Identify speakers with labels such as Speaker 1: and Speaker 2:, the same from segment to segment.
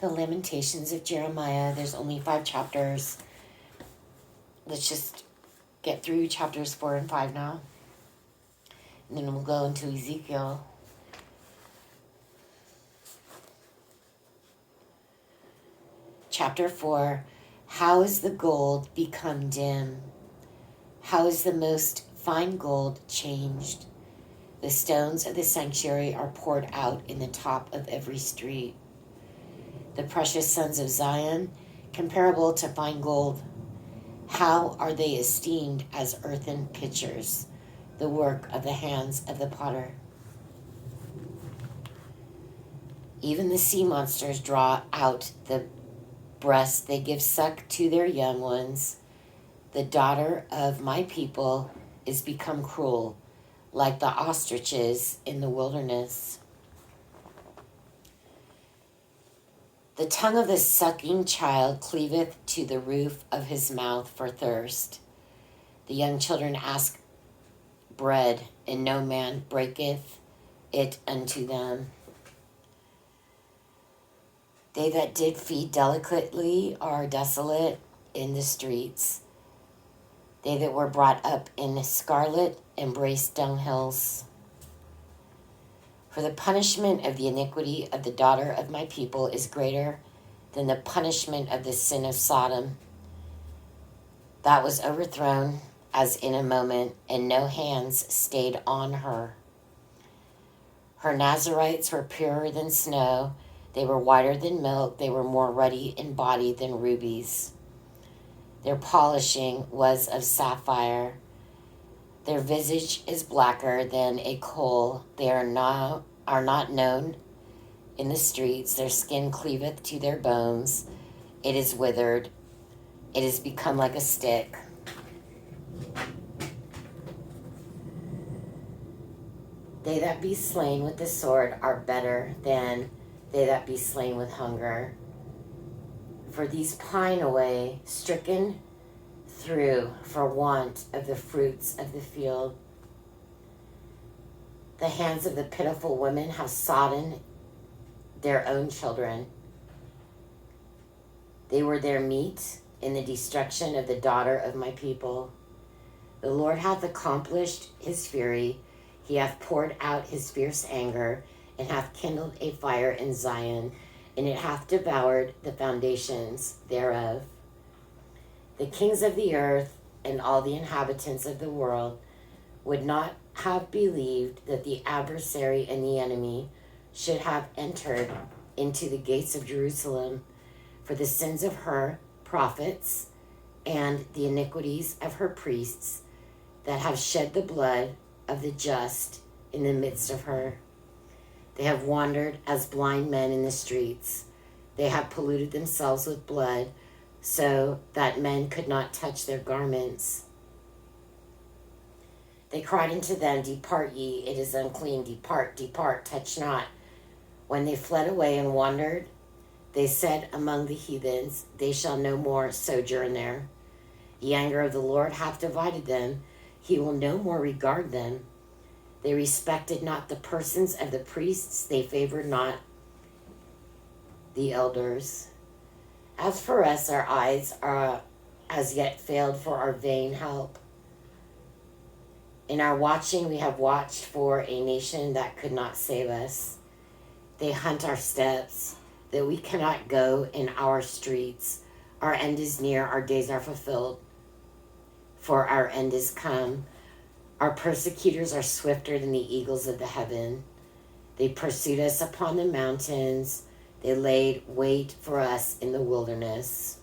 Speaker 1: the Lamentations of Jeremiah. There's only 5 chapters. Let's just get through chapters 4 and 5 now. And then we'll go into Ezekiel. Chapter 4. How is the gold become dim? How is the most fine gold changed? The stones of the sanctuary are poured out in the top of every street. The precious sons of Zion, comparable to fine gold, how are they esteemed as earthen pitchers, the work of the hands of the potter? Even the sea monsters draw out the breast, they give suck to their young ones. The daughter of my people is become cruel, like the ostriches in the wilderness. The tongue of the sucking child cleaveth to the roof of his mouth for thirst. The young children ask bread, and no man breaketh it unto them. They that did feed delicately are desolate in the streets. They that were brought up in scarlet embrace dunghills. For the punishment of the iniquity of the daughter of my people is greater than the punishment of the sin of Sodom. That was overthrown as in a moment, and no hands stayed on her. Her Nazarites were purer than snow. They were whiter than milk. They were more ruddy in body than rubies. Their polishing was of sapphire. Their visage is blacker than a coal. They are not known in the streets. Their skin cleaveth to their bones. It is withered. It is become like a stick. They that be slain with the sword are better than they that be slain with hunger. For these pine away, stricken through for want of the fruits of the field. The hands of the pitiful women have sodden their own children. They were their meat in the destruction of the daughter of my people. The Lord hath accomplished his fury. He hath poured out his fierce anger, and hath kindled a fire in Zion, and it hath devoured the foundations thereof. The kings of the earth and all the inhabitants of the world would not have believed that the adversary and the enemy should have entered into the gates of Jerusalem, for the sins of her prophets and the iniquities of her priests that have shed the blood of the just in the midst of her. They have wandered as blind men in the streets. They have polluted themselves with blood, so that men could not touch their garments. They cried unto them, Depart ye, it is unclean, depart, depart, touch not. When they fled away and wandered, they said among the heathens, They shall no more sojourn there. The anger of the Lord hath divided them. He will no more regard them. They respected not the persons of the priests. They favored not the elders. As for us, our eyes are as yet failed for our vain help. In our watching, we have watched for a nation that could not save us. They hunt our steps, that we cannot go in our streets. Our end is near, our days are fulfilled, for our end is come. Our persecutors are swifter than the eagles of the heaven. They pursued us upon the mountains. They laid wait for us in the wilderness.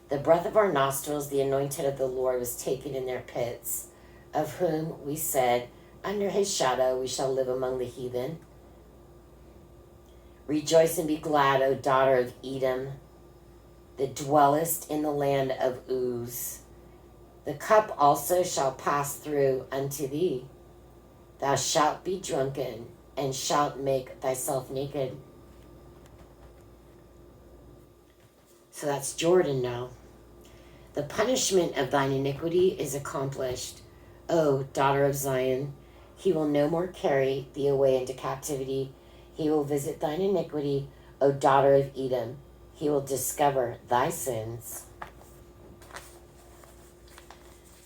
Speaker 1: The breath of our nostrils, the anointed of the Lord, was taken in their pits, of whom we said, Under his shadow we shall live among the heathen. Rejoice and be glad, O daughter of Edom, that dwellest in the land of Uz. The cup also shall pass through unto thee. Thou shalt be drunken, and shalt make thyself naked. So that's Jordan now. The punishment of thine iniquity is accomplished, O daughter of Zion. He will no more carry thee away into captivity. He will visit thine iniquity, O daughter of Edom, he will discover thy sins.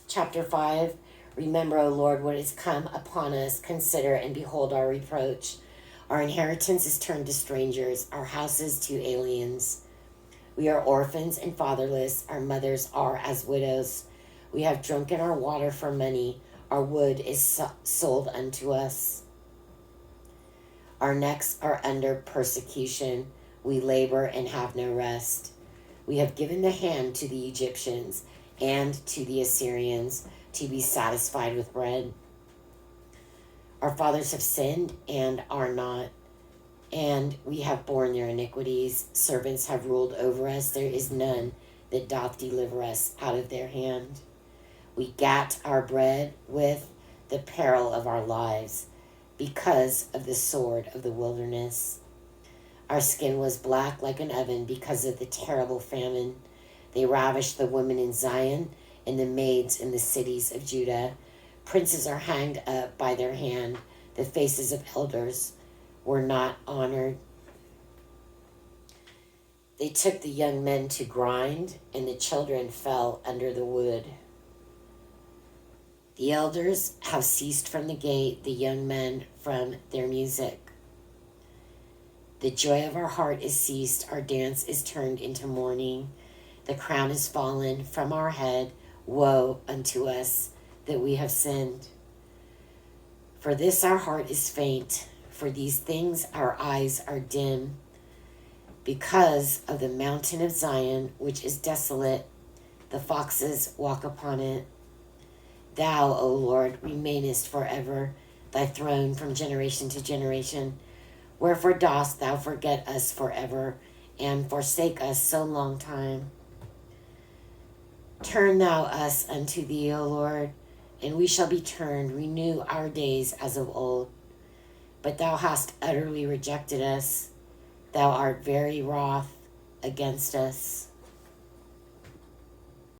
Speaker 1: Chapter 5. Remember, O Lord, what has come upon us. Consider and behold our reproach. Our inheritance is turned to strangers, our houses to aliens. We are orphans and fatherless. Our mothers are as widows. We have drunken our water for money. Our wood is sold unto us. Our necks are under persecution. We labor and have no rest. We have given the hand to the Egyptians and to the Assyrians to be satisfied with bread. Our fathers have sinned and are not, and we have borne their iniquities. Servants have ruled over us. There is none that doth deliver us out of their hand. We gat our bread with the peril of our lives because of the sword of the wilderness. Our skin was black like an oven because of the terrible famine. They ravished the women in Zion and the maids in the cities of Judah. Princes are hanged up by their hand. The faces of elders were not honored. They took the young men to grind, and the children fell under the wood. The elders have ceased from the gate, the young men from their music. The joy of our heart is ceased, our dance is turned into mourning. The crown is fallen from our head. Woe unto us that we have sinned. For this our heart is faint, for these things our eyes are dim. Because of the mountain of Zion, which is desolate, the foxes walk upon it. Thou, O Lord, remainest forever, thy throne from generation to generation. Wherefore dost thou forget us forever, and forsake us so long time? Turn thou us unto thee, O Lord, and we shall be turned. Renew our days as of old. But thou hast utterly rejected us. Thou art very wroth against us.